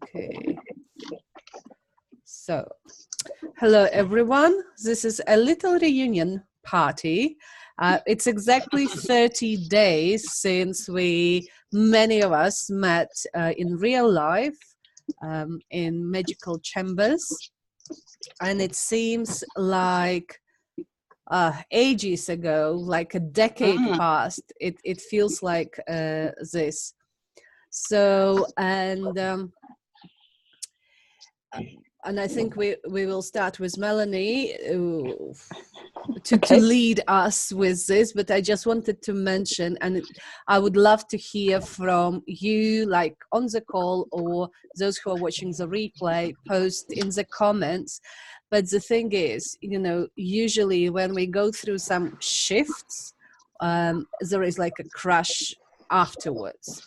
Okay. So, hello everyone. This is a little reunion party. It's exactly 30 days since many of us met in real life in magical chambers. And it seems like ages ago, like a decade passed. It feels like this. So, and I think we will start with Melanie to lead us with this, but I just wanted to mention, and I would love to hear from you, like on the call or those who are watching the replay, post in the comments. But the thing is, you know, usually when we go through some shifts, there is like a crash afterwards.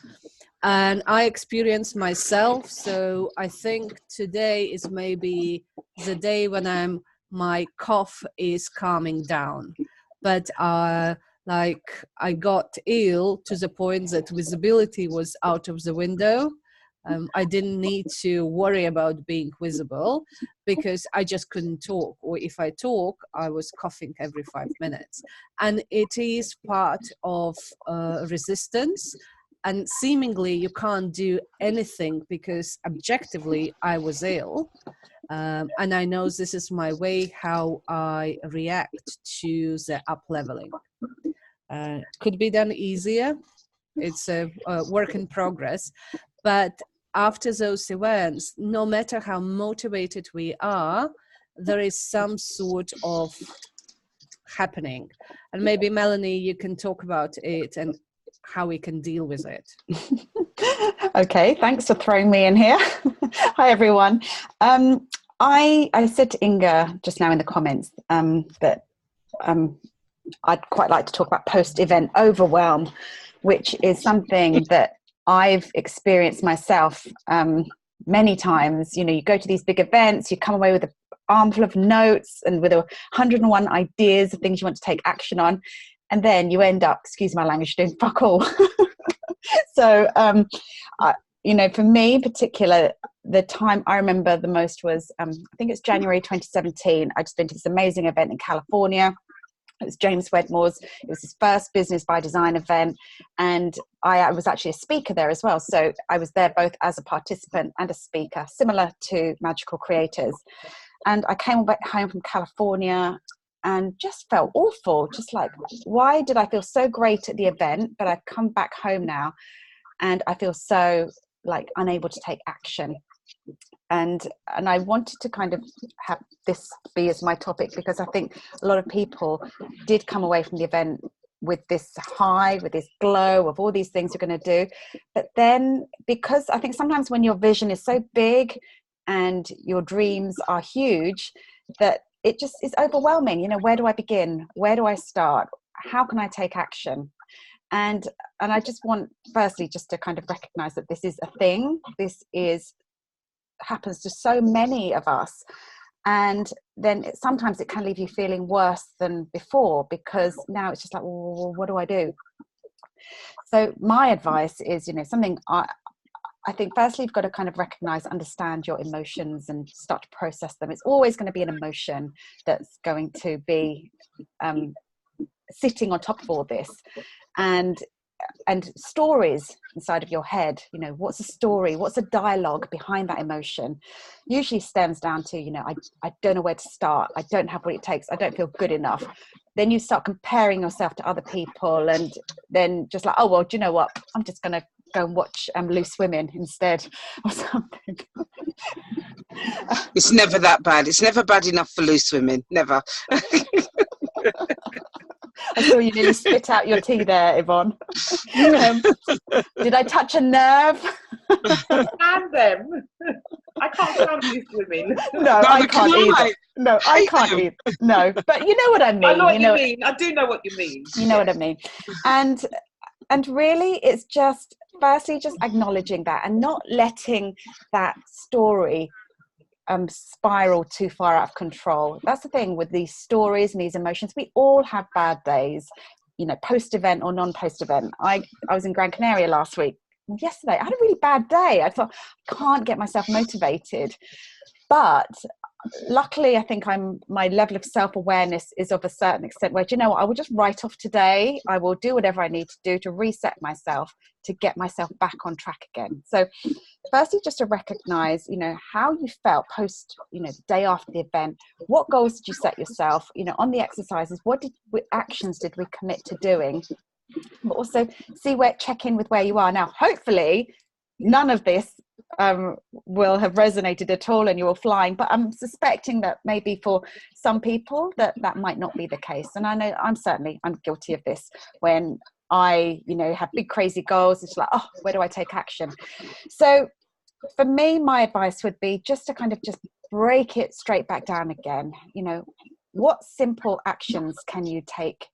And I experienced myself, so I think today is maybe the day when my cough is calming down. But like I got ill to the point that visibility was out of the window. I didn't need to worry about being visible because I just couldn't talk. Or if I talk, I was coughing every 5 minutes. And it is part of resistance. And seemingly you can't do anything because objectively I was ill. And I know this is my way how I react to the up leveling. Could be done easier. It's a work in progress. But after those events, no matter how motivated we are, there is some sort of happening. And maybe Melanie, you can talk about it and how we can deal with it. Okay, thanks for throwing me in here. Hi everyone. I said to Inga just now in the comments that I'd quite like to talk about post-event overwhelm, which is something that I've experienced myself many times. You know, you go to these big events, you come away with an armful of notes and with 101 ideas of things you want to take action on. And then you end up, excuse my language, doing fuck all. So, you know, for me in particular, the time I remember the most was, I think it's January 2017. I just been to this amazing event in California. It was James Wedmore's. It was his first Business by Design event. And I was actually a speaker there as well. So I was there both as a participant and a speaker, similar to Magical Creators. And I came back home from California and just felt awful, just like, why did I feel so great at the event, but I've come back home now and I feel so like unable to take action. And I wanted to kind of have this be as my topic because I think a lot of people did come away from the event with this high, with this glow of all these things you're going to do. But then because I think sometimes when your vision is so big and your dreams are huge, that it just is overwhelming. You know, where do I begin? Where do I start? How can I take action? And I just want, firstly, just to kind of recognize that this is a thing. This happens to so many of us. And then sometimes it can leave you feeling worse than before because now it's just like, well, what do I do? So my advice is, you know, something I think firstly, you've got to kind of recognize, understand your emotions and start to process them. It's always going to be an emotion that's going to be sitting on top of all this. And stories inside of your head, you know, what's a story? What's a dialogue behind that emotion? Usually stems down to, you know, I don't know where to start. I don't have what it takes. I don't feel good enough. Then you start comparing yourself to other people and then just like, oh, well, do you know what? I'm just going to go and watch Loose Women instead or something. It's never that bad. It's never bad enough for Loose Women. Never. I saw you nearly spit out your tea there, Yvonne. Did I touch a nerve? Stand them. I can't stand Loose Women. No, I can't either. No, I can't either. No, but you know what I mean. I know what you mean. I do know what you mean. You know what I mean. And really, it's just, firstly, just acknowledging that and not letting that story spiral too far out of control. That's the thing with these stories and these emotions. We all have bad days, you know, post-event or non-post-event. I was in Gran Canaria last week yesterday I had a really bad day. I thought, I can't get myself motivated. But luckily, I think my level of self-awareness is of a certain extent where, do you know what, I will just write off today. I will do whatever I need to do to reset myself, to get myself back on track again. So firstly, just to recognize, you know, how you felt post, you know, the day after the event. What goals did you set yourself, you know, on the exercises? What actions did we commit to doing? But also check in with where you are now. Hopefully none of this will have resonated at all and you're all flying, but I'm suspecting that maybe for some people that might not be the case. And I know I'm guilty of this. When I, you know, have big crazy goals, it's like, oh, where do I take action? So for me, my advice would be just to kind of just break it straight back down again. You know, what simple actions can you take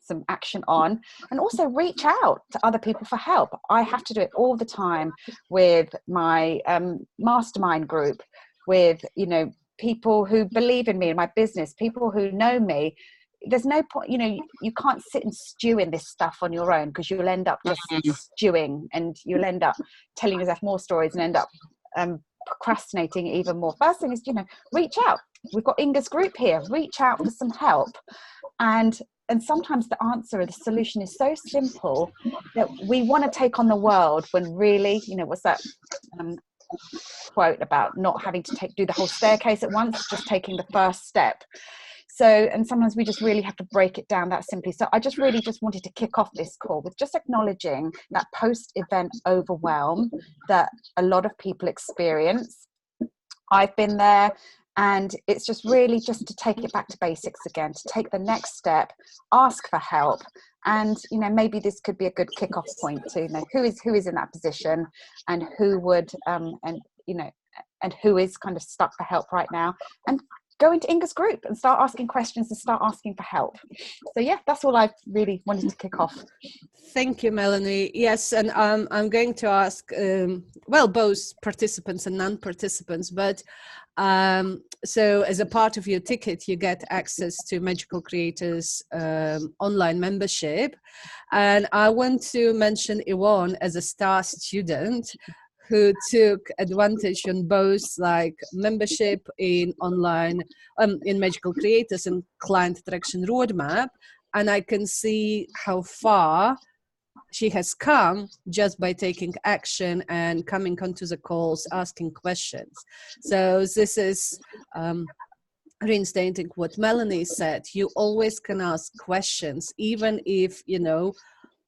some action on, and also reach out to other people for help. I have to do it all the time with my mastermind group, with, you know, people who believe in me and my business, people who know me. There's no point, you know, you can't sit and stew in this stuff on your own, because you'll end up just stewing, and you'll end up telling yourself more stories and end up procrastinating even more. First thing is, you know, reach out. We've got Inga's group here. Reach out for some help. And sometimes the answer or the solution is so simple that we want to take on the world, when really, you know, what's that quote about not having to do the whole staircase at once, just taking the first step. So, and sometimes we just really have to break it down that simply. So I just really just wanted to kick off this call with just acknowledging that post-event overwhelm that a lot of people experience. I've been there. And it's just really just to take it back to basics again, to take the next step, ask for help. And, you know, maybe this could be a good kickoff point to, you know, who is in that position, and who would, and, you know, and who is kind of stuck for help right now, and go into Inga's group and start asking questions and start asking for help. So yeah, that's all I really wanted to kick off. Thank you, Melanie. Yes, and I'm going to ask, both participants and non-participants, but so as a part of your ticket, you get access to Magical Creators online membership. And I want to mention Yvonne as a star student who took advantage on both like membership in online, in Magical Creators and Client Attraction Roadmap. And I can see how far she has come just by taking action and coming onto the calls, asking questions. So this is reinstating what Melanie said. You always can ask questions, even if, you know,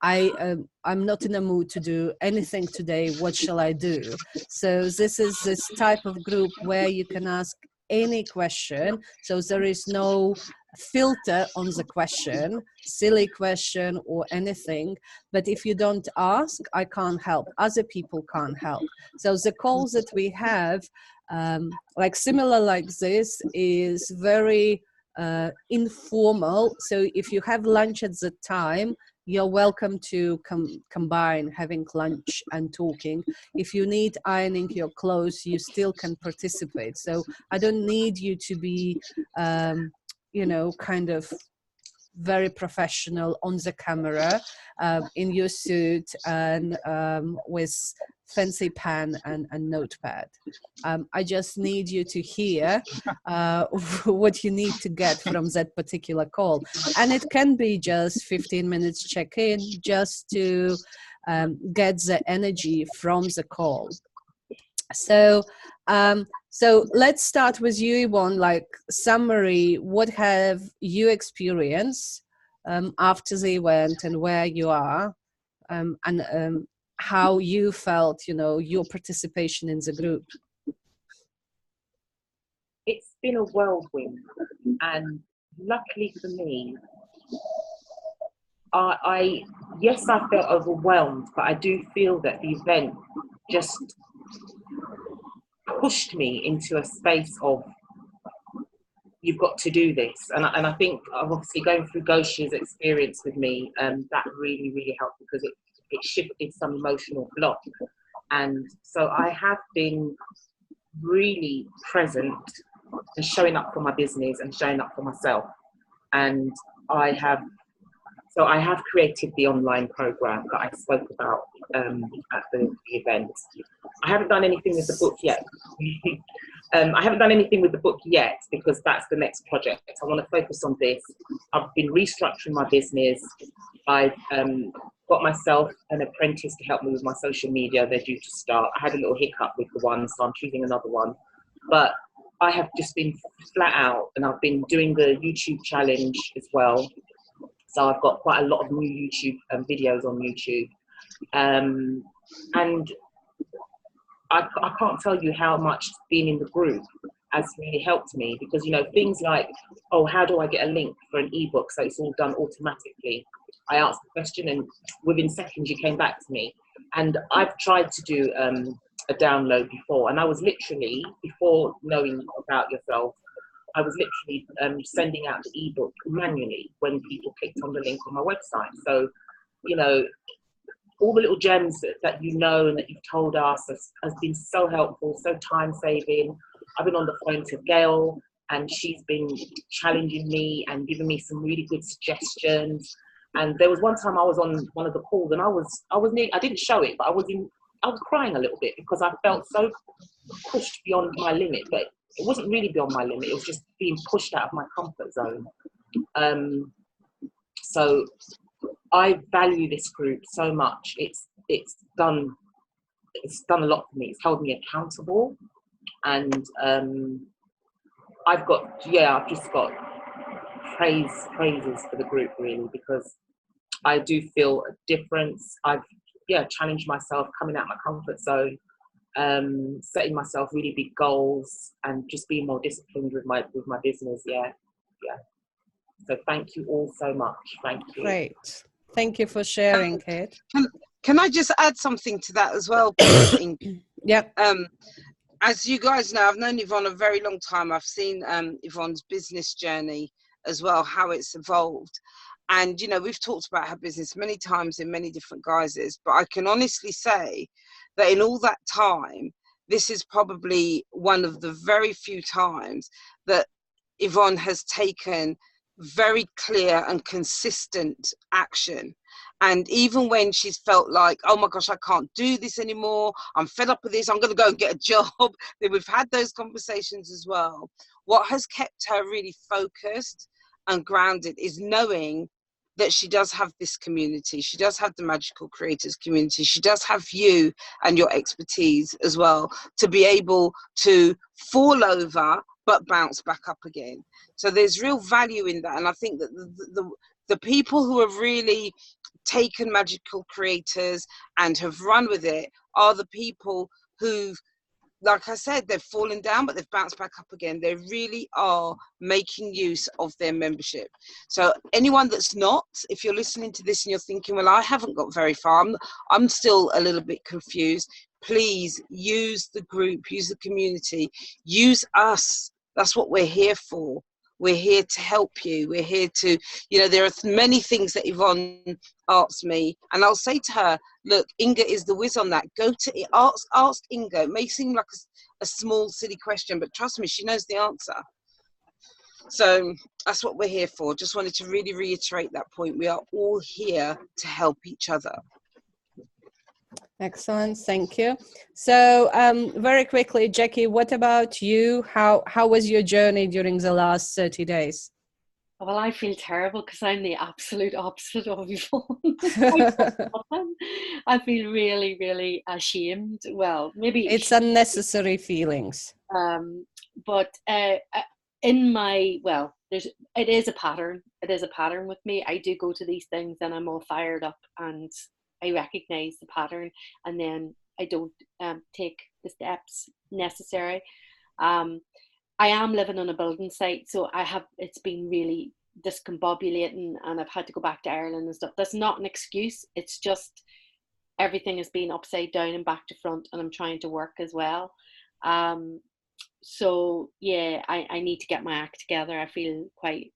I'm not in a mood to do anything today. What shall I do? So this is this type of group where you can ask any question. So there is no filter on the question, silly question or anything. But if you don't ask, I can't help. Other people can't help. So the calls that we have, like similar like this, is very informal. So if you have lunch at the time, you're welcome to combine having lunch and talking. If you need ironing your clothes, you still can participate. So I don't need you to be, you know, kind of very professional on the camera, in your suit and with fancy pen and notepad. I just need you to hear what you need to get from that particular call. And it can be just 15 minutes check-in, just to get the energy from the call. So so let's start with you, Yvonne, like summary, what have you experienced after the event and where you are, and how you felt, you know, your participation in the group. It's been a whirlwind, and luckily for me, yes, I felt overwhelmed, but I do feel that the event just pushed me into a space of, you've got to do this. And I think obviously going through Goshi's experience with me, that really, really helped, because it shifted some emotional block. And so I have been really present and showing up for my business and showing up for myself. And I have created the online program that I spoke about at the event. I haven't done anything with the book yet. I haven't done anything with the book yet because that's the next project. I want to focus on this. I've been restructuring my business. I've got myself an apprentice to help me with my social media. They're due to start. I had a little hiccup with the one, so I'm choosing another one. But I have just been flat out, and I've been doing the YouTube challenge as well. So I've got quite a lot of new YouTube videos on YouTube. And I can't tell you how much being in the group has really helped me, because, you know, things like, oh, how do I get a link for an ebook so it's all done automatically? I asked the question and within seconds you came back to me. And I've tried to do a download before, and I was literally, before knowing about yourself, I was literally sending out the ebook manually when people clicked on the link on my website. So, you know, all the little gems that you know and that you've told us has been so helpful, so time saving. I've been on the phone to Gail, and she's been challenging me and giving me some really good suggestions. And there was one time I was on one of the calls, and I didn't show it, but I was crying a little bit because I felt so pushed beyond my limit. But it wasn't really beyond my limit; it was just being pushed out of my comfort zone. So I value this group so much. It's done a lot for me. It's held me accountable, and I've just got praises for the group, really, because I do feel a difference. I've challenged myself, coming out of my comfort zone, setting myself really big goals, and just being more disciplined with my business. So thank you all so much. Thank you. Great. Thank you for sharing, Kate. Can I just add something to that as well? Yeah. As you guys know, I've known Yvonne a very long time. I've seen Yvonne's business journey as well, how it's evolved. And, you know, we've talked about her business many times in many different guises, but I can honestly say that in all that time, this is probably one of the very few times that Yvonne has taken very clear and consistent action. And even when she's felt like, oh my gosh, I can't do this anymore, I'm fed up with this, I'm going to go and get a job, then we've had those conversations as well. What has kept her really focused and grounded is knowing that she does have this community. She does have the Magical Creators community. She does have you and your expertise as well to be able to fall over but bounce back up again. So there's real value in that. And I think that the people who have really taken Magical Creators and have run with it are the people who've, like I said, they've fallen down, but they've bounced back up again. They really are making use of their membership. So anyone that's not, if you're listening to this and you're thinking, well, I haven't got very far, I'm still a little bit confused, please use the group, use the community, use us. That's what we're here for. We're here to help you. We're here to, you know, there are many things that Yvonne asks me, and I'll say to her, look, Inga is the whiz on that. Go to ask Inga. It may seem like a small, silly question, but trust me, she knows the answer. So that's what we're here for. Just wanted to really reiterate that point. We are all here to help each other. Excellent, thank you. So very quickly, Jackie, what about you? How was your journey during the last 30 days? Well, I feel terrible because I'm the absolute opposite of Yvonne. I feel really, really ashamed. Well, maybe it's unnecessary feelings. But in my, well, it is a pattern. It is a pattern with me. I do go to these things and I'm all fired up and I recognize the pattern, and then I don't take the steps necessary. I am living on a building site, so it's been really discombobulating, and I've had to go back to Ireland and stuff. That's not an excuse. It's just everything has been upside down and back to front, and I'm trying to work as well. So yeah, I need to get my act together. I feel quite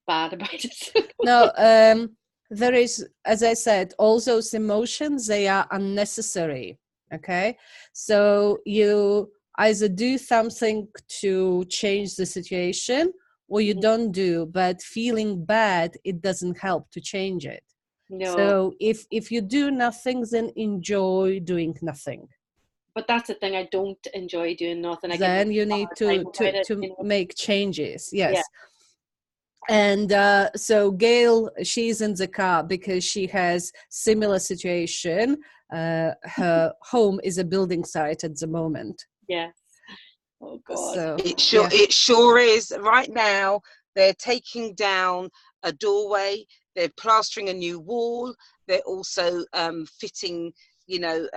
bad about it. No, there is, as I said, all those emotions, they are unnecessary, okay? So you either do something to change the situation or you don't do, but feeling bad, it doesn't help to change it. No. So if you do nothing, then enjoy doing nothing. But that's the thing. I don't enjoy doing nothing. I Then give you myself need a hard time about it, to you know? make changes. Yeah. Yes. And so Gail, she's in the car because she has similar situation. Her home is a building site at the moment. Yes. Oh God. So It sure is. Right now, they're taking down a doorway. They're plastering a new wall. They're also fitting, new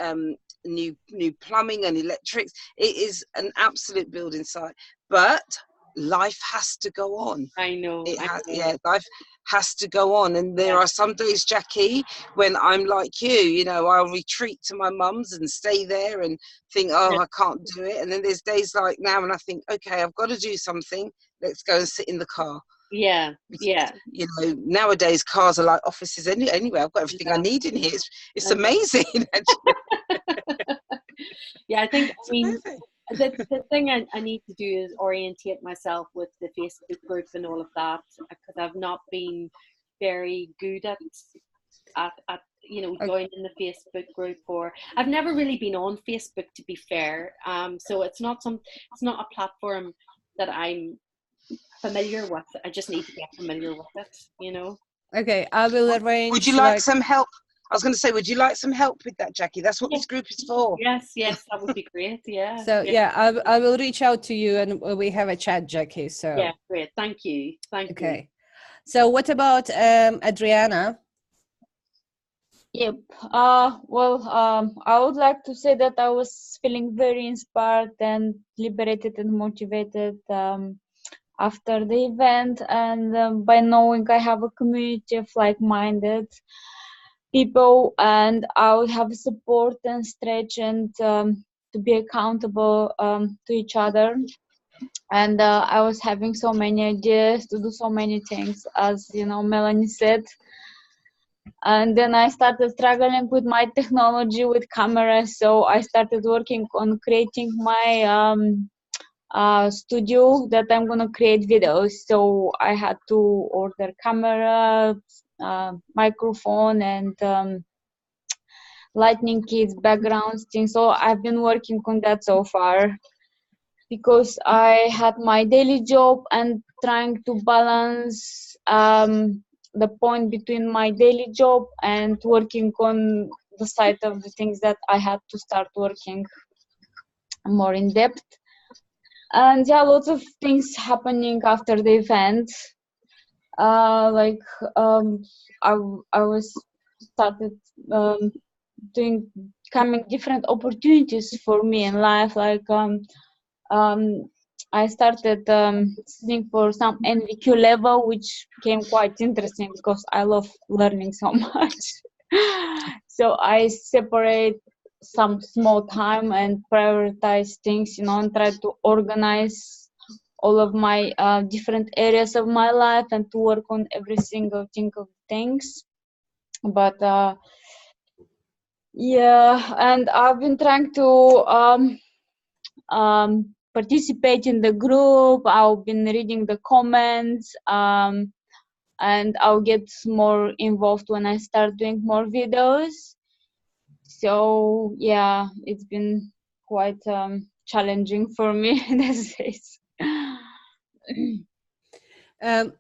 plumbing and electrics. It is an absolute building site. But life has to go on. I know. Life has to go on. And there are some days, Jackie, when I'm like you, I'll retreat to my mum's and stay there and think, I can't do it. And then there's days like now and I think, okay, I've got to do something. Let's go and sit in the car. Yeah. Yeah. Nowadays cars are like offices anyway. I've got everything I need in here. It's amazing. Yeah, I think, the thing I need to do is orientate myself with the Facebook group and all of that, because I've not been very good at joining the Facebook group, or I've never really been on Facebook, to be fair. So it's not a platform that I'm familiar with. I just need to get familiar with it, Okay, I will arrange. Would you like some help? I was going to say, would you like some help with that, Jackie? That's what this group is for. Yes, that would be great. Yeah. So I will reach out to you and we have a chat, Jackie. So yeah, great. Thank you. Okay. So what about Adriana? Yep. I would like to say that I was feeling very inspired and liberated and motivated after the event, and by knowing I have a community of like-minded people, and I would have support and stretch and to be accountable to each other. And I was having so many ideas to do so many things, as Melanie said. And then I started struggling with my technology with cameras, so I started working on creating my studio that I'm gonna create videos. So I had to order camera, microphone, and lightning kits, backgrounds, things. So I've been working on that so far, because I had my daily job and trying to balance the point between my daily job and working on the side of the things that I had to start working more in depth. And lots of things happening after the event. I was started coming different opportunities for me in life. I started studying for some NVQ level, which became quite interesting because I love learning so much. So I separate some small time and prioritize things, and try to organize all of my different areas of my life and to work on every single thing of things. But and I've been trying to participate in the group. I've been reading the comments, and I'll get more involved when I start doing more videos. So it's been quite challenging for me these days.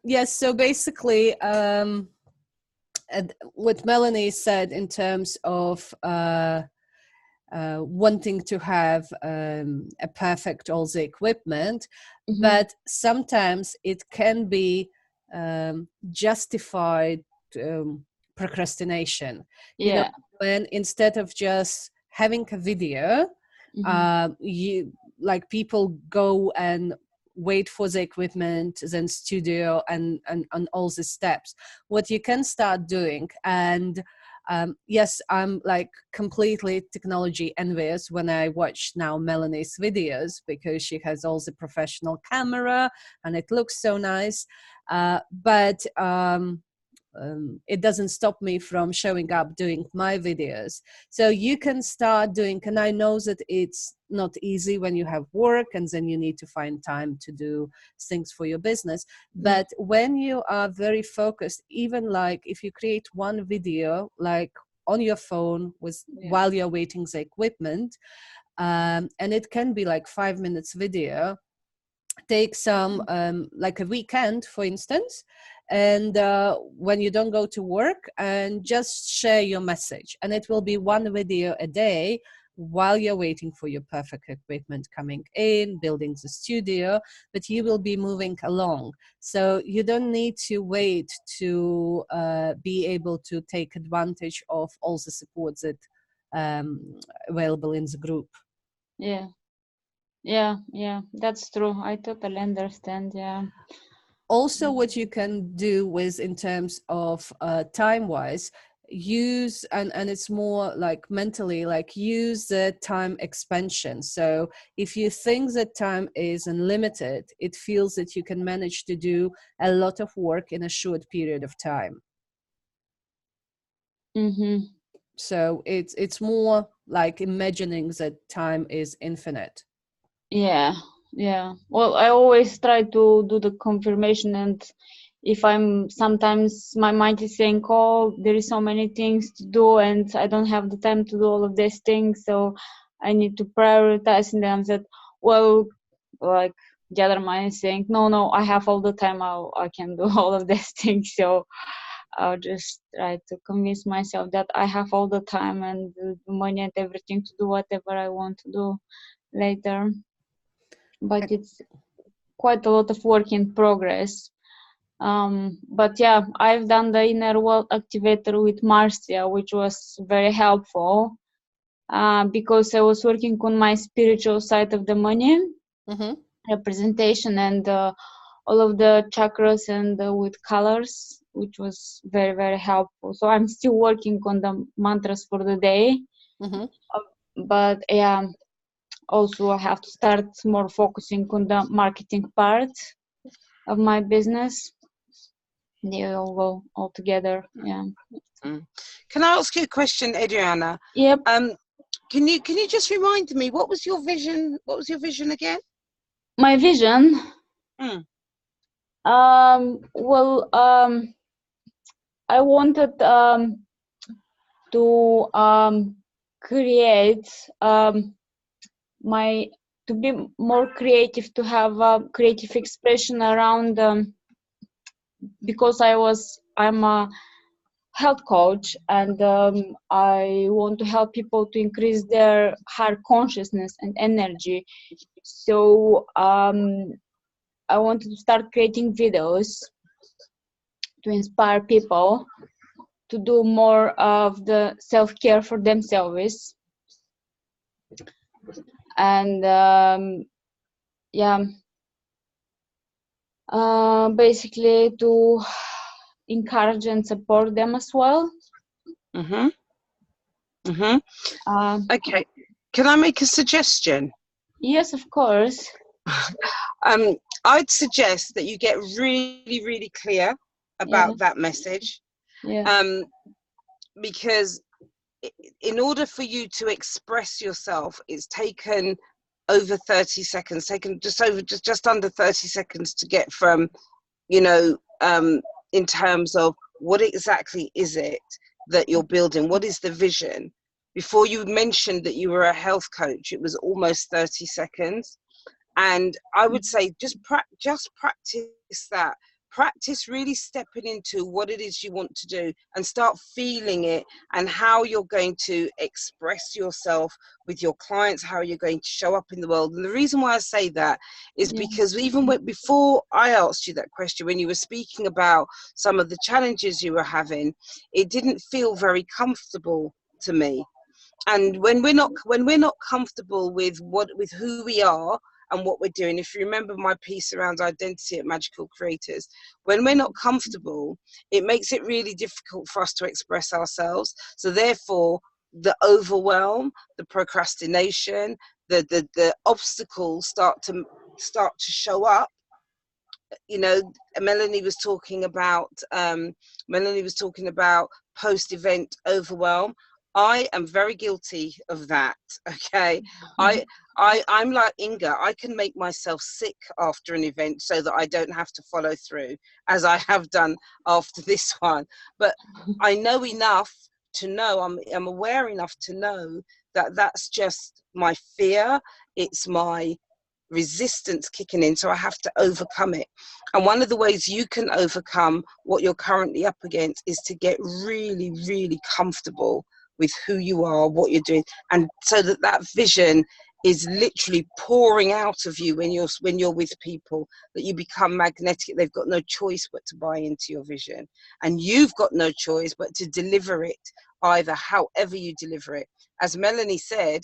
Yes, so basically what Melanie said in terms of wanting to have a perfect all the equipment, but sometimes it can be justified procrastination. When instead of just having a video, people go and wait for the equipment, then studio and all the steps. What you can start doing, and yes, I'm like completely technology envious when I watch now Melanie's videos, because she has all the professional camera and it looks so nice. But it doesn't stop me from showing up doing my videos. So you can start doing, and I know that it's not easy when you have work and then you need to find time to do things for your business. But when you are very focused, even like if you create one video, like on your phone while you're waiting the equipment, and it can be like 5 minutes video, take some like a weekend for instance, and when you don't go to work, and just share your message, and it will be one video a day while you're waiting for your perfect equipment coming in, building the studio, but you will be moving along. So you don't need to wait to be able to take advantage of all the support that available in the group. Yeah, that's true. I totally understand. Yeah. Also, what you can do with in terms of time wise, use and it's more like mentally, like use the time expansion. So if you think that time is unlimited, it feels that you can manage to do a lot of work in a short period of time. So it's more like imagining that time is infinite. Yeah. Well, I always try to do the confirmation, and if I'm sometimes my mind is saying, "Oh, there is so many things to do, and I don't have the time to do all of these things, so I need to prioritize." And then I said, "Well, like the other mind is saying, no, I have all the time. I can do all of these things." So I'll just try to convince myself that I have all the time and the money and everything to do whatever I want to do later. But it's quite a lot of work in progress. But yeah, I've done the inner world activator with Marcia, which was very helpful because I was working on my spiritual side of the money representation and all of the chakras and with colors, which was very, very helpful. So I'm still working on the mantras for the day. But yeah, also I have to start more focusing on the marketing part of my business. They all go all together. Yeah. Can I ask you a question, Adriana? Yep. Can you just remind me, what was your vision? What was your vision again? My vision. Well, I wanted to create to be more creative, to have a creative expression around because I'm a health coach, and I want to help people to increase their heart consciousness and energy. So I wanted to start creating videos to inspire people to do more of the self-care for themselves. And basically to encourage and support them as well. Okay, can I make a suggestion? Yes, of course. I'd suggest that you get really, really clear about that message. Because in order for you to express yourself, it's taken over 30 seconds, just under 30 seconds to get from, in terms of what exactly is it that you're building, what is the vision. Before you mentioned that you were a health coach, it was almost 30 seconds. And I would say just practice that. Practice really stepping into what it is you want to do and start feeling it, and how you're going to express yourself with your clients, how you're going to show up in the world. And the reason why I say that is because even before I asked you that question, when you were speaking about some of the challenges you were having, it didn't feel very comfortable to me. And when we're not comfortable with who we are and what we're doing, if you remember my piece around identity at Magical Creators, when we're not comfortable, it makes it really difficult for us to express ourselves. So therefore, the overwhelm, the procrastination, the obstacles start to show up you know, Melanie was talking about post-event overwhelm. I am very guilty of that. Okay, I'm like Inga. I can make myself sick after an event so that I don't have to follow through, as I have done after this one. But I know enough to know, I'm aware enough to know that that's just my fear. It's my resistance kicking in, so I have to overcome it. And one of the ways you can overcome what you're currently up against is to get really, really comfortable with who you are, what you're doing, and so that vision is literally pouring out of you when you're with people, that you become magnetic. They've got no choice but to buy into your vision, and you've got no choice but to deliver it, either however you deliver it. As Melanie said,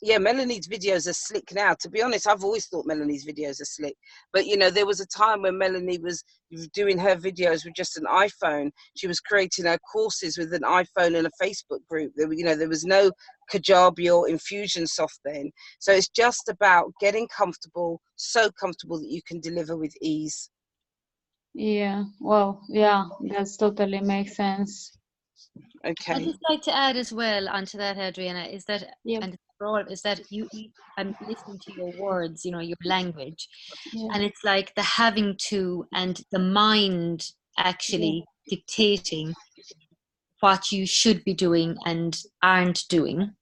yeah, Melanie's videos are slick now. To be honest, I've always thought Melanie's videos are slick. But, you know, there was a time when Melanie was doing her videos with just an iPhone. She was creating her courses with an iPhone and a Facebook group. There was no Kajabi or Infusionsoft then. So it's just about getting comfortable, so comfortable that you can deliver with ease. Yeah, well, yeah, that's totally makes sense. Okay. I'd just like to add as well onto that, Adriana, is that, Yep. and for all, is that I'm listening to your words, you know, your language, Yeah. and it's like the having to and the mind actually dictating what you should be doing and aren't doing.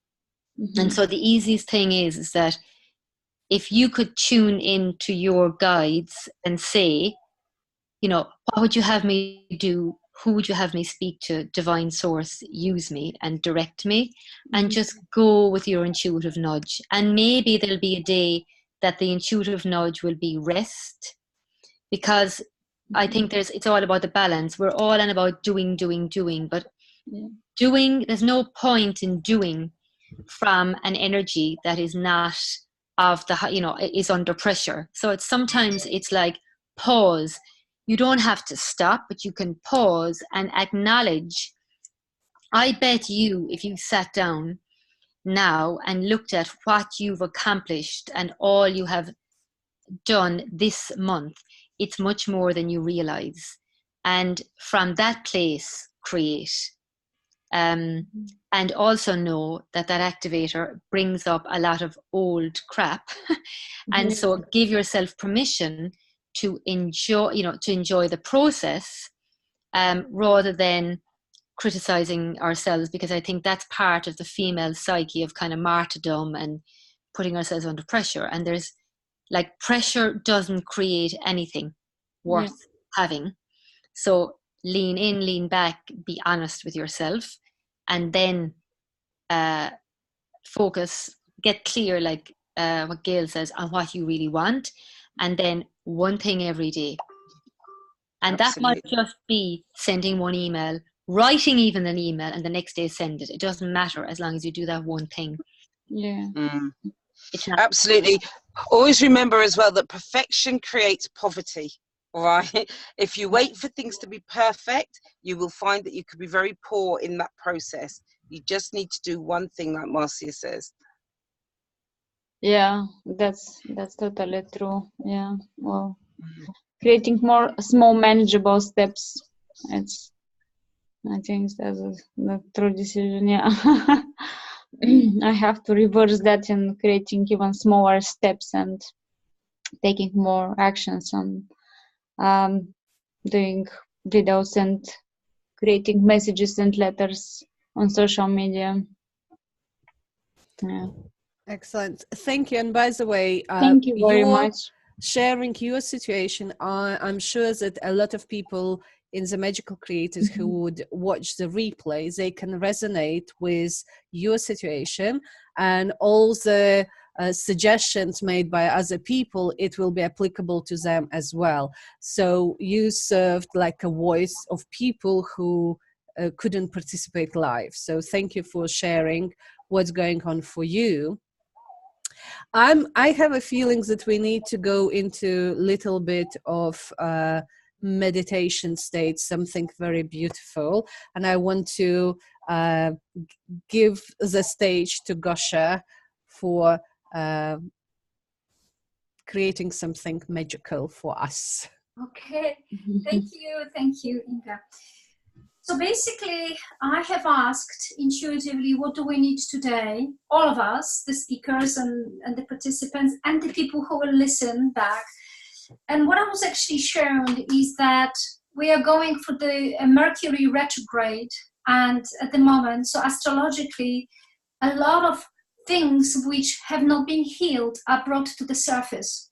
Mhm. And so the easiest thing is that if you could tune in to your guides and say, you know, what would you have me do? Who would you have me speak to? Divine source, use me and direct me, and just go with your intuitive nudge. And maybe there'll be a day that the intuitive nudge will be rest, because I think it's all about the balance. We're all in about doing, but doing, there's no point in doing from an energy that is not of the, you know, is under pressure. So it's sometimes it's like pause. You don't have to stop, but you can pause and acknowledge. I bet you, if you sat down now and looked at what you've accomplished and all you have done this month, it's much more than you realize. And from that place, create. And also know that activator brings up a lot of old crap. And so give yourself permission to enjoy the process, rather than criticizing ourselves, because I think that's part of the female psyche of kind of martyrdom and putting ourselves under pressure. And there's like, pressure doesn't create anything worth having. So lean in, lean back, be honest with yourself, and then focus, get clear, like what Gail says, on what you really want, and then one thing every day. And that might just be sending one email, writing even an email, and the next day send it. It doesn't matter, as long as you do that one thing. Yeah. It's not. Absolutely. Always remember as well that perfection creates poverty. All right. If you wait for things to be perfect, you will find that you could be very poor in that process. You just need to do one thing, like Marcia says. Yeah, that's totally true. Yeah. Well, creating more small manageable steps. I think that's the true decision. Yeah. I have to reverse that in creating even smaller steps and taking more actions on doing videos and creating messages and letters on social media. Yeah. Excellent. Thank you. And by the way, thank you very much. Sharing your situation, I'm sure that a lot of people in the Magical Creators who would watch the replay, they can resonate with your situation, and all the suggestions made by other people, it will be applicable to them as well. So you served like a voice of people who couldn't participate live. So thank you for sharing what's going on for you. I have a feeling that we need to go into a little bit of meditation state, something very beautiful. And I want to give the stage to Gosha for creating something magical for us. Okay, thank you, Inga. So basically, I have asked intuitively, what do we need today? All of us, the speakers and the participants and the people who will listen back. And what I was actually shown is that we are going for the Mercury retrograde, and at the moment, so astrologically, a lot of things which have not been healed are brought to the surface.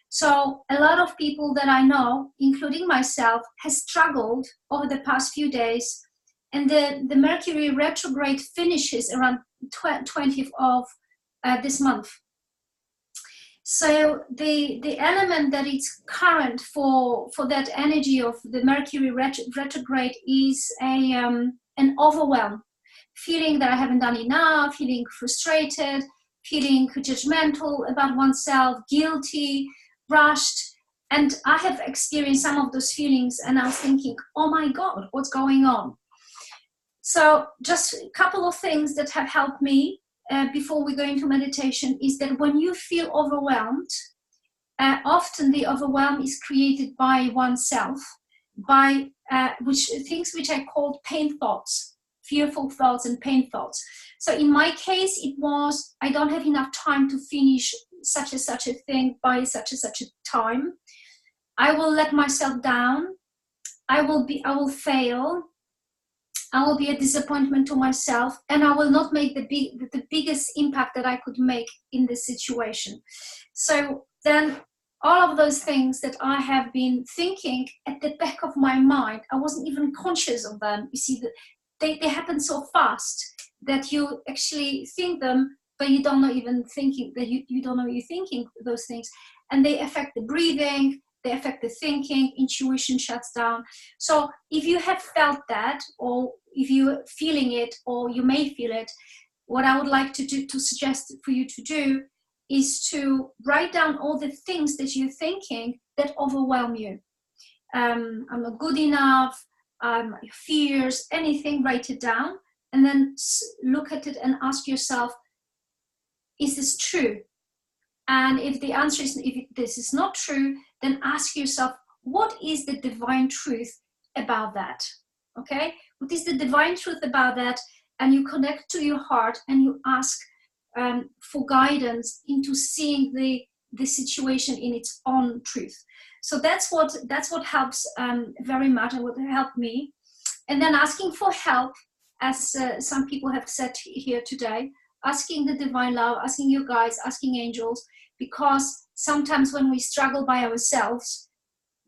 So a lot of people that I know, including myself, has struggled over the past few days, and the Mercury retrograde finishes around 20th of this month. So the element that is current for that energy of the Mercury retrograde is an overwhelm, feeling that I haven't done enough, feeling frustrated, feeling judgmental about oneself, guilty, rushed. And I have experienced some of those feelings, and I was thinking, oh my God, what's going on? So just a couple of things that have helped me before we go into meditation is that when you feel overwhelmed, often the overwhelm is created by oneself, by things which I called pain thoughts, fearful thoughts and pain thoughts. So in my case, it was, I don't have enough time to finish such and such a thing by such and such a time. I will let myself down. I will fail. I will be a disappointment to myself, and I will not make the biggest impact that I could make in this situation. So then all of those things that I have been thinking at the back of my mind, I wasn't even conscious of them. You see, they happen so fast that you actually think them, but you don't know even thinking that you don't know you're thinking those things. And they affect the breathing, they affect the thinking, intuition shuts down. So if you have felt that, or if you're feeling it, or you may feel it, what I would like to suggest for you to do is to write down all the things that you're thinking that overwhelm you. I'm not good enough, fears, anything, write it down, and then look at it and ask yourself, is this true? And if the answer is, if this is not true, then ask yourself, what is the divine truth about that? Okay? What is the divine truth about that? And you connect to your heart and you ask for guidance into seeing the situation in its own truth. So that's what helps very much, and what helped me. And then asking for help, as some people have said here today, asking the divine love, asking your guides, asking angels, because sometimes when we struggle by ourselves,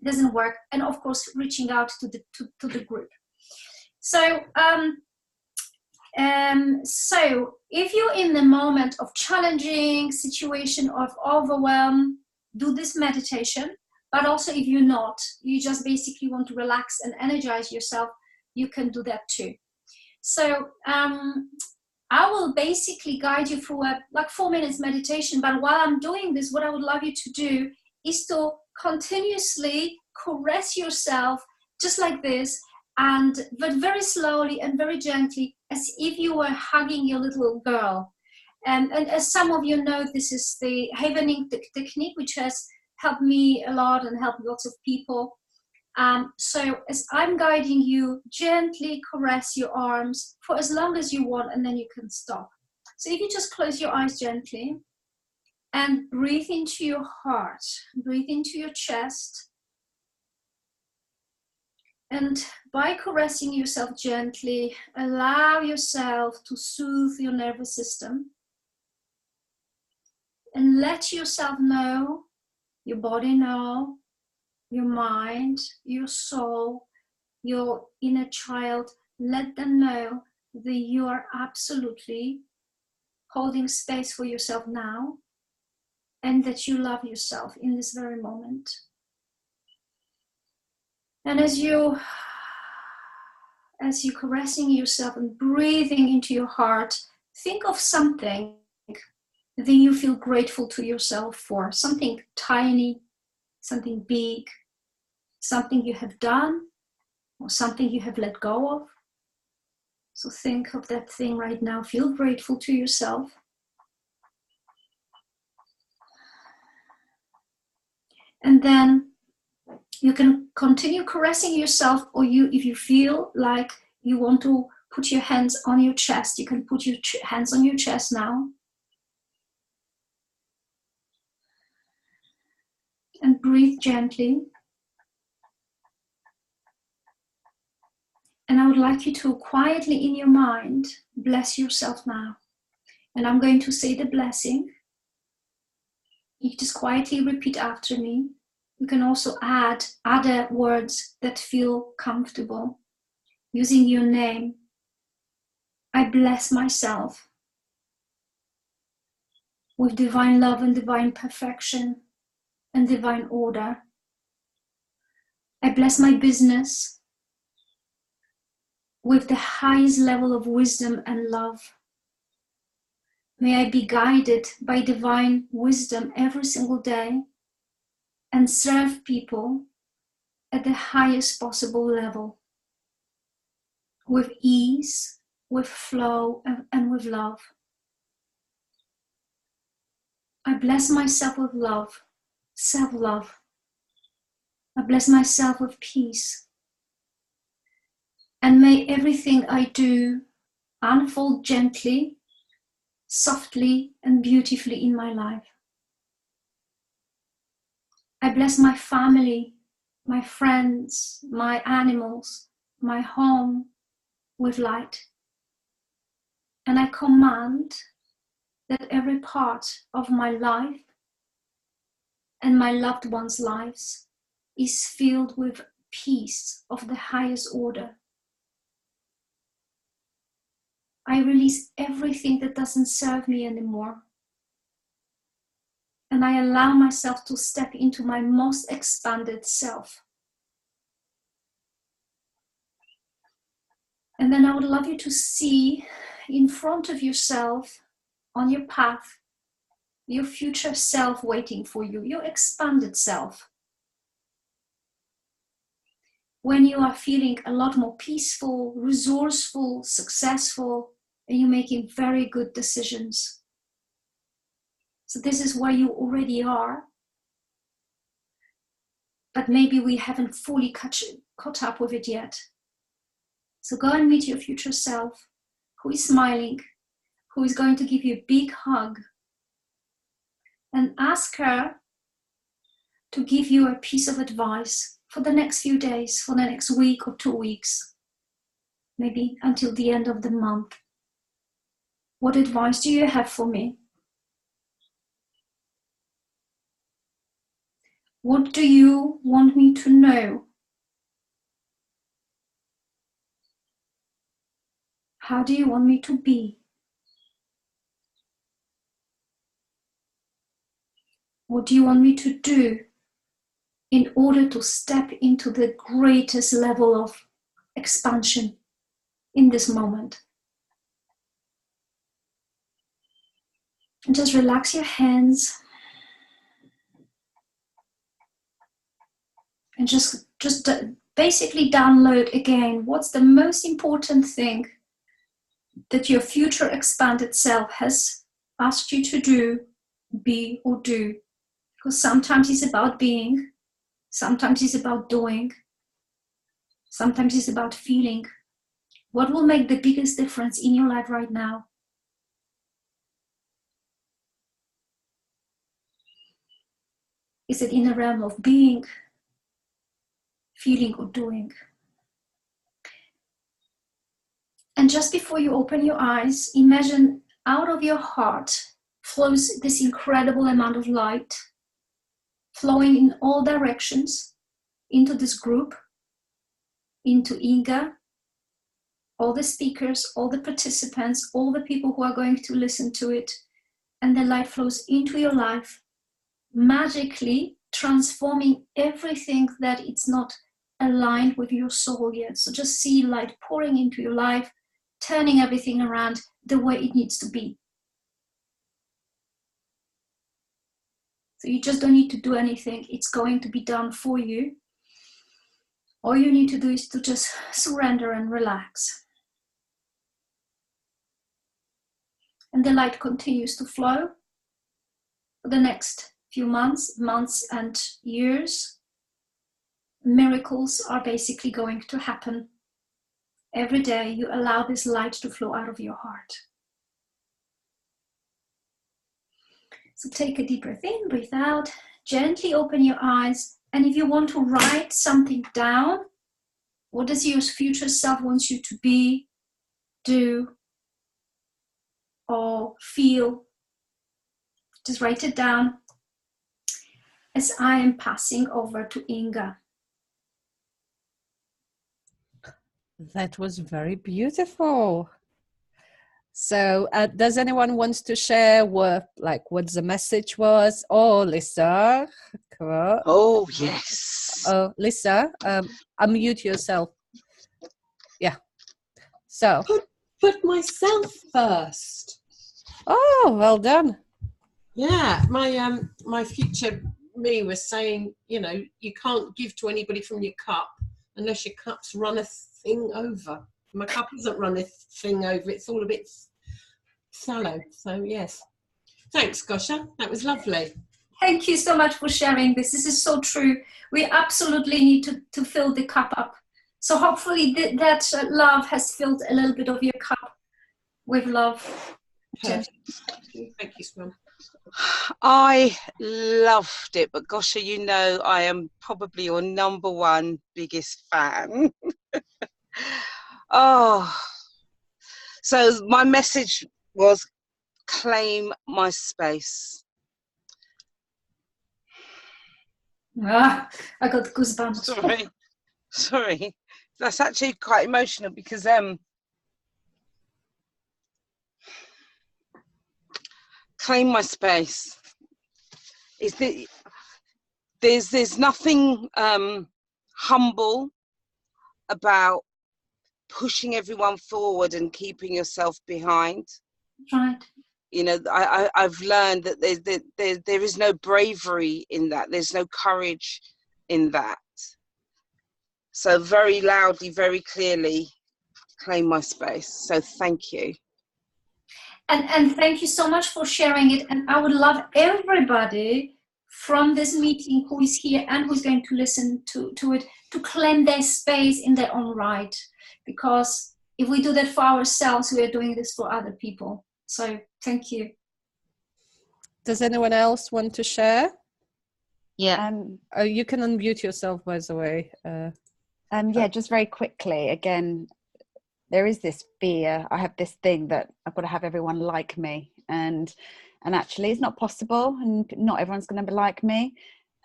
it doesn't work. And of course, reaching out to the group. So, so if you're in the moment of challenging situation, of overwhelm, do this meditation. But also if you're not, you just basically want to relax and energize yourself, you can do that too. So I will basically guide you through a 4 minutes meditation, but while I'm doing this, what I would love you to do is to continuously caress yourself just like this, but very slowly and very gently, as if you were hugging your little girl. And as some of you know, this is the Havening technique, which has helped me a lot and helped lots of people. So as I'm guiding you, gently caress your arms for as long as you want, and then you can stop. So if you just close your eyes gently and breathe into your heart, breathe into your chest. And by caressing yourself gently, allow yourself to soothe your nervous system. And let yourself know, your body know, your mind, your soul, your inner child, let them know that you are absolutely holding space for yourself now, and that you love yourself in this very moment. And as you're caressing yourself and breathing into your heart, think of something that you feel grateful to yourself for, something tiny, something big, something you have done, or something you have let go of. So think of that thing right now. Feel grateful to yourself. And then you can continue caressing yourself, or if you feel like you want to put your hands on your chest, you can put your hands on your chest now. And breathe gently. And I would like you to quietly in your mind bless yourself now. And I'm going to say the blessing. You just quietly repeat after me. You can also add other words that feel comfortable using your name. I bless myself with divine love and divine perfection and divine order. I bless my business with the highest level of wisdom and love. May I be guided by divine wisdom every single day and serve people at the highest possible level, with ease, with flow, and with love. I bless myself with love, self-love. I bless myself with peace. And may everything I do unfold gently, softly, and beautifully in my life. I bless my family, my friends, my animals, my home with light. And I command that every part of my life and my loved ones' lives is filled with peace of the highest order. I release everything that doesn't serve me anymore. And I allow myself to step into my most expanded self. And then I would love you to see in front of yourself, on your path, your future self waiting for you, your expanded self. When you are feeling a lot more peaceful, resourceful, successful, and you're making very good decisions. So this is where you already are. But maybe we haven't fully caught up with it yet. So go and meet your future self, who is smiling, who is going to give you a big hug. And ask her to give you a piece of advice for the next few days, for the next week or 2 weeks, maybe until the end of the month. What advice do you have for me? What do you want me to know? How do you want me to be? What do you want me to do in order to step into the greatest level of expansion in this moment? And just relax your hands and just basically download again what's the most important thing that your future expanded self has asked you to do, be, or do. Because sometimes it's about being, sometimes it's about doing, sometimes it's about feeling. What will make the biggest difference in your life right now? Is it in the realm of being, feeling, or doing? And just before you open your eyes, imagine out of your heart flows this incredible amount of light, flowing in all directions into this group, into Inga, all the speakers, all the participants, all the people who are going to listen to it. And the light flows into your life, magically transforming everything that it's not aligned with your soul yet. So just see light pouring into your life, turning everything around the way it needs to be. So you just don't need to do anything. It's going to be done for you. All you need to do is to just surrender and relax. And the light continues to flow for the next few months and years, miracles are basically going to happen. Every day you allow this light to flow out of your heart. So take a deep breath in, breathe out, gently open your eyes. And if you want to write something down, what does your future self wants you to be, do, or feel? Just write it down as I am passing over to Inga. That was very beautiful. So does anyone wants to share what the message was? Oh, Lisa. Cool. Oh, yes. Oh, Lisa, unmute yourself. Yeah. So. Put myself first. Oh, well done. Yeah, my future me was saying, you know, you can't give to anybody from your cup unless your cup's run a thing over. My cup isn't run a thing over, it's all a bit shallow. So yes, thanks Gosha, that was lovely. Thank you so much for sharing this. This is so true. We absolutely need to fill the cup up. So hopefully that love has filled a little bit of your cup with love. Thank you, Swan. I loved it, but Gosha, you know I am probably your number one biggest fan. Oh, so my message was claim my space. I got goosebumps. Sorry. That's actually quite emotional because claim my space. There's nothing humble about pushing everyone forward and keeping yourself behind. Right. You know, I've learned that there is no bravery in that. There's no courage in that. So very loudly, very clearly, claim my space. So thank you. And thank you so much for sharing it. And I would love everybody from this meeting who is here and who's going to listen to it to claim their space in their own right. Because if we do that for ourselves, we are doing this for other people. So thank you. Does anyone else want to share? Yeah. You can unmute yourself, by the way. Yeah, just very quickly, again, there is this fear. I have this thing that I've got to have everyone like me, and actually it's not possible, and not everyone's going to be like me,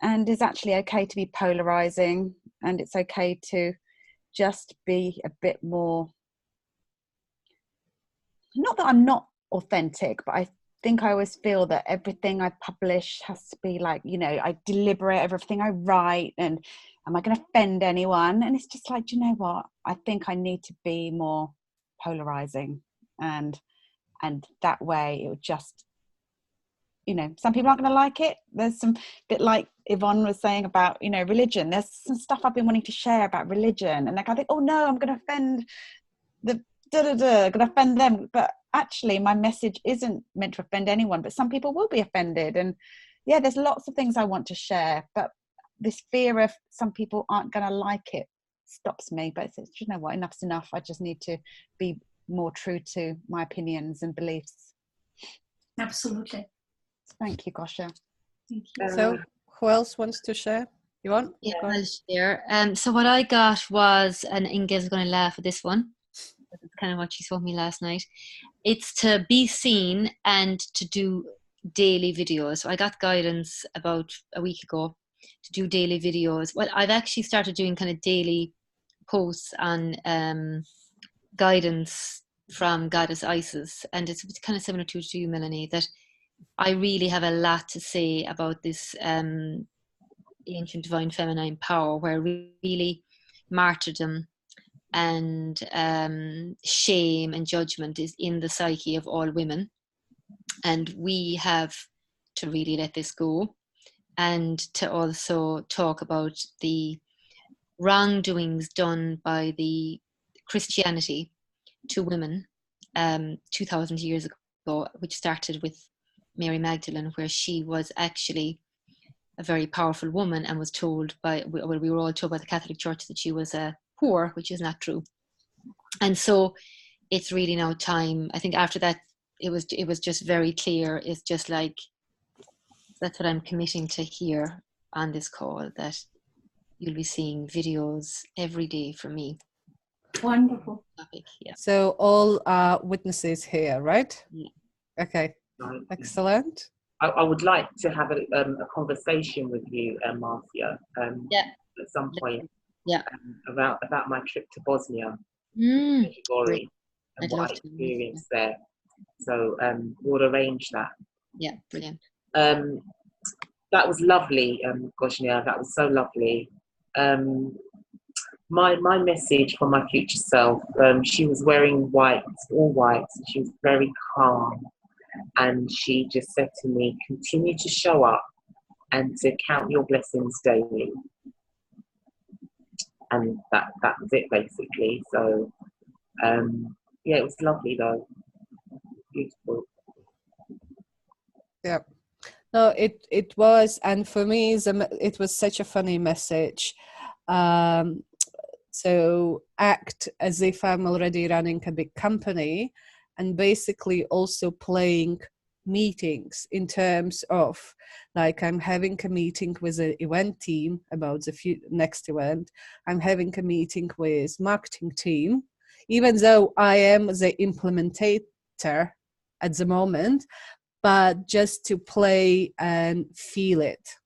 and it's actually okay to be polarizing, and it's okay to just be a bit more, not that I'm not authentic, but I think I always feel that everything I publish has to be like, you know, I deliberate everything I write, and am I going to offend anyone? And it's just like, do you know what? I think I need to be more polarizing, and that way it would just, you know, some people aren't going to like it. There's some bit like Yvonne was saying about, you know, religion. There's some stuff I've been wanting to share about religion, and like I think, oh no, I'm going to offend the going to offend them. But actually, my message isn't meant to offend anyone. But some people will be offended, and yeah, there's lots of things I want to share, but this fear of some people aren't going to like it stops me. But it's, you know what, enough's enough. I just need to be more true to my opinions and beliefs. Absolutely. Thank you, Gosha. Thank you. So who else wants to share? You want? Yeah, I'll share. So what I got was, and Inga's going to laugh at this one, that's kind of what she told me last night. It's to be seen and to do daily videos. So I got guidance about a week ago to do daily videos. Well, I've actually started doing kind of daily posts on guidance from Goddess Isis, and it's kind of similar to you, Melanie, that I really have a lot to say about this ancient divine feminine power, where really martyrdom and shame and judgment is in the psyche of all women, and we have to really let this go, and to also talk about the wrongdoings done by the Christianity to women 2,000 years ago, which started with Mary Magdalene, where she was actually a very powerful woman and was told we were all told by the Catholic Church that she was a whore, which is not true. And so it's really now time. I think after that, it was just very clear. It's just like, that's what I'm committing to here on this call, that you'll be seeing videos every day from me. Wonderful. Topic, yeah. So all witnesses here, right? Yeah. Okay, Right. excellent. I would like to have a conversation with you, Marcia, Yeah. at some point. Yeah. About my trip to Bosnia, Great. Medjugorje, and I'd what I love to. experienced there. So we'll arrange that. Yeah, brilliant. That was lovely, Gojnia. That was so lovely. My message for my future self, she was wearing white, all white, and she was very calm. And she just said to me, continue to show up and to count your blessings daily. And that was it, basically. So, yeah, it was lovely, though. Beautiful. Yeah. No, it was, and for me, it was such a funny message. So act as if I'm already running a big company, and basically also playing meetings in terms of, like, I'm having a meeting with an event team about the next event. I'm having a meeting with marketing team, even though I am the implementator at the moment, but just to play and feel it.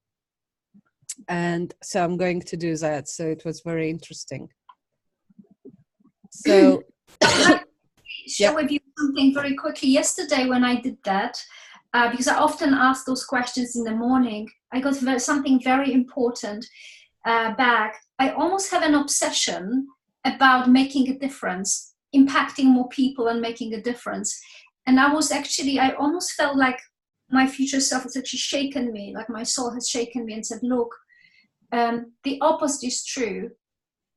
And so I'm going to do that. So it was very interesting. So share with you something very quickly. Yesterday when I did that, because I often ask those questions in the morning, I got something very important back. I almost have an obsession about making a difference, impacting more people and making a difference. And I almost felt like my future self has actually shaken me, like my soul has shaken me and said, look, the opposite is true.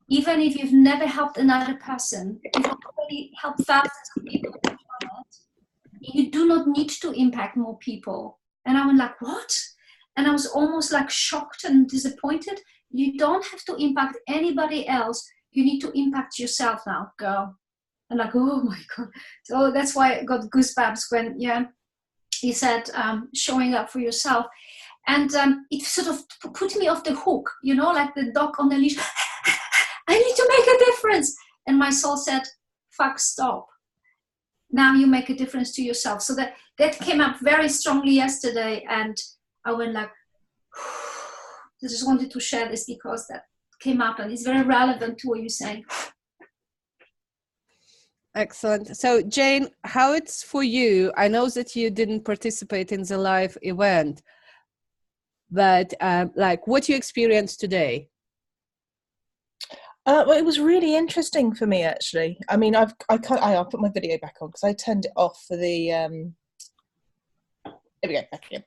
Even if you've never helped another person, you've already helped thousands of people on the planet, you do not need to impact more people. And I was like, what? And I was almost like shocked and disappointed. You don't have to impact anybody else. You need to impact yourself now, girl. And like, oh my God. So that's why I got goosebumps when, you said showing up for yourself. And it sort of put me off the hook, like the dog on the leash. I need to make a difference. And my soul said, fuck, stop. Now you make a difference to yourself. So that came up very strongly yesterday. And I went like, I just wanted to share this because that came up and it's very relevant to what you're saying. excellent. So Jane, how it's for you? I know that you didn't participate in the live event, but like what you experienced today? Well, it was really interesting for me, actually. I mean, I'll put my video back on because I turned it off for the. Here we go, back again.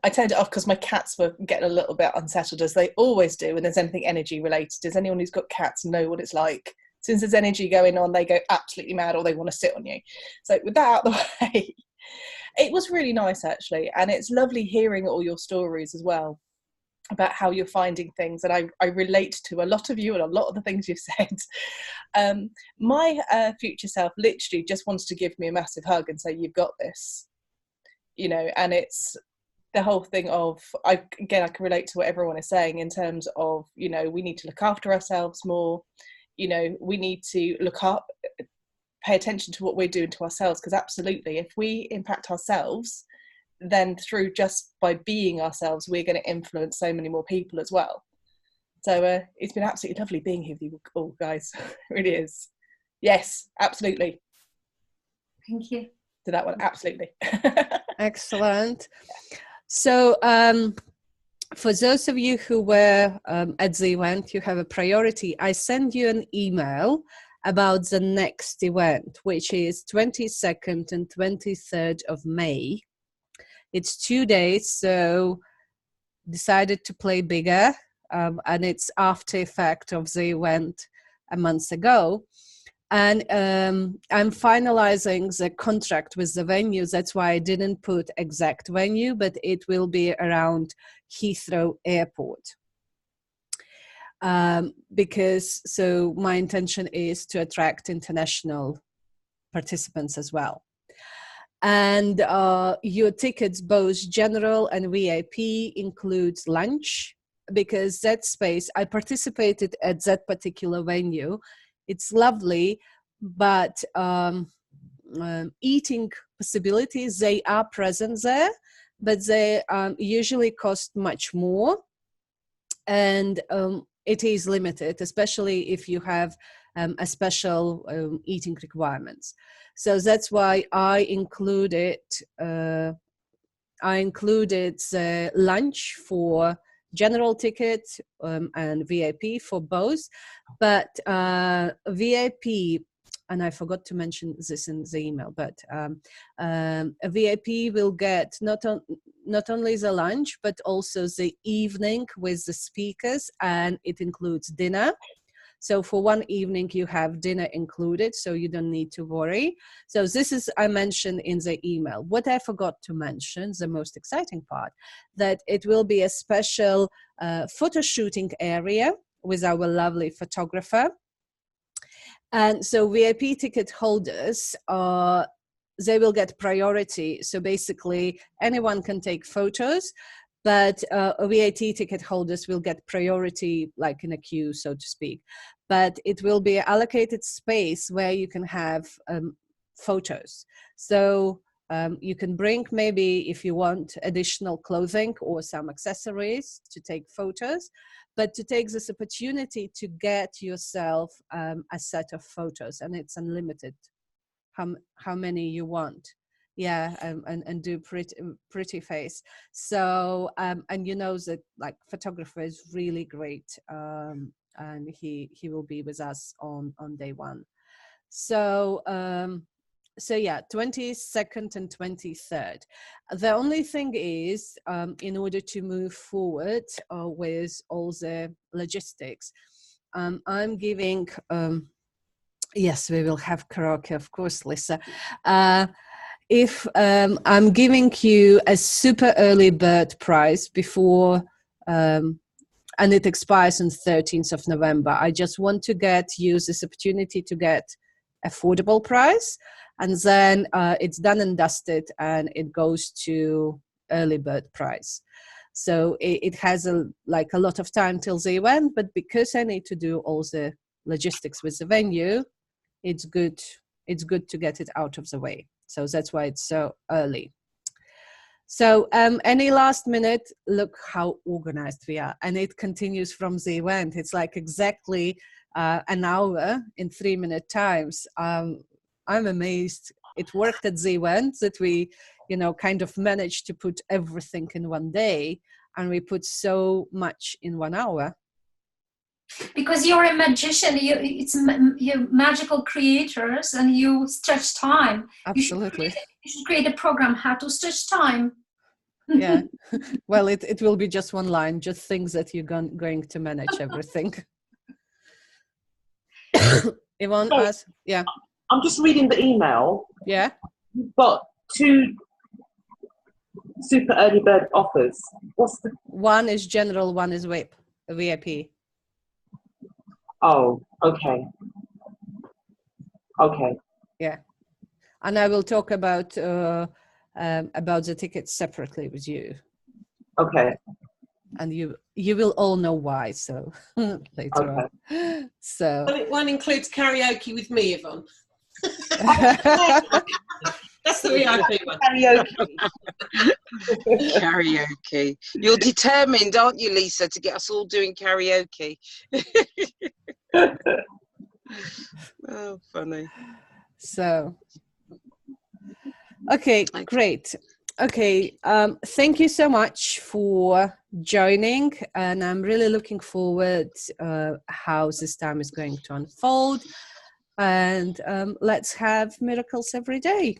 I turned it off because my cats were getting a little bit unsettled, as they always do when there's anything energy related. Does anyone who's got cats know what it's like? Since there's energy going on, they go absolutely mad or they want to sit on you. So with that out of the way, it was really nice, actually. And it's lovely hearing all your stories as well about how you're finding things, and I relate to a lot of you and a lot of the things you've said. My future self literally just wants to give me a massive hug and say, you've got this, and it's the whole thing of, I can relate to what everyone is saying in terms of, we need to look after ourselves more, we need to look up, pay attention to what we're doing to ourselves, because absolutely, if we impact ourselves, then through just by being ourselves, we're going to influence so many more people as well. So it's been absolutely lovely being here with you all, guys. It really is. Yes, absolutely. Thank you. To that one, absolutely. Excellent. So for those of you who were at the event, you have a priority. I send you an email about the next event, which is 22nd and 23rd of May. It's 2 days, so decided to play bigger, and it's after effect of the event a month ago. And I'm finalizing the contract with the venue. That's why I didn't put exact venue, but it will be around Heathrow Airport. Because so my intention is to attract international participants as well. And your tickets, both general and VIP, includes lunch, because that space, I participated at that particular venue. It's lovely, but eating possibilities, they are present there, but they usually cost much more. And it is limited, especially if you have a special eating requirements. So that's why I included the lunch for general ticket and VIP for both. But VIP, and I forgot to mention this in the email, but a VIP will get not only the lunch, but also the evening with the speakers, and it includes dinner. So for one evening, you have dinner included, so you don't need to worry. So this is, I mentioned in the email. What I forgot to mention, the most exciting part, that it will be a special photo shooting area with our lovely photographer. And so VIP ticket holders, they will get priority. So basically, anyone can take photos, but VAT ticket holders will get priority, like in a queue, so to speak. But it will be allocated space where you can have photos. So you can bring, maybe if you want, additional clothing or some accessories to take photos, but to take this opportunity to get yourself a set of photos, and it's unlimited how many you want. Yeah, and do pretty face. So and you know that like photographer is really great, and he will be with us on day one. So so yeah, 22nd and 23rd. The only thing is, in order to move forward with all the logistics, I'm giving yes, we will have karaoke, of course, Lisa. If I'm giving you a super early bird price before, and it expires on 13th of November, I just want to use this opportunity to get affordable price, and then it's done and dusted, and it goes to early bird price. So it has a lot of time till the event, but because I need to do all the logistics with the venue, it's good to get it out of the way. So that's why it's so early. So any last minute, look how organized we are. And it continues from the event. It's like exactly an hour in 3-minute times. I'm amazed. It worked at the event that we, kind of managed to put everything in one day, and we put so much in 1 hour. Because you're a magician, you're magical creators, and you stretch time. Absolutely. You should create a program how to stretch time. Yeah. Well, it will be just one line, just things that you're going to manage everything. Yvonne, yeah. I'm just reading the email. Yeah. You've got 2 super early bird offers. One is general, one is VIP. Oh, okay. Okay. Yeah, and I will talk about the tickets separately with you. Okay. And you will all know why. So later on. So one includes karaoke with me, Yvonne. That's the VIP one. Karaoke. You're determined, aren't you, Lisa, to get us all doing karaoke? Oh, funny. So, okay, great. Okay, thank you so much for joining, and I'm really looking forward how this time is going to unfold. And let's have miracles every day.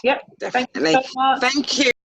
Yep, definitely. Thank you.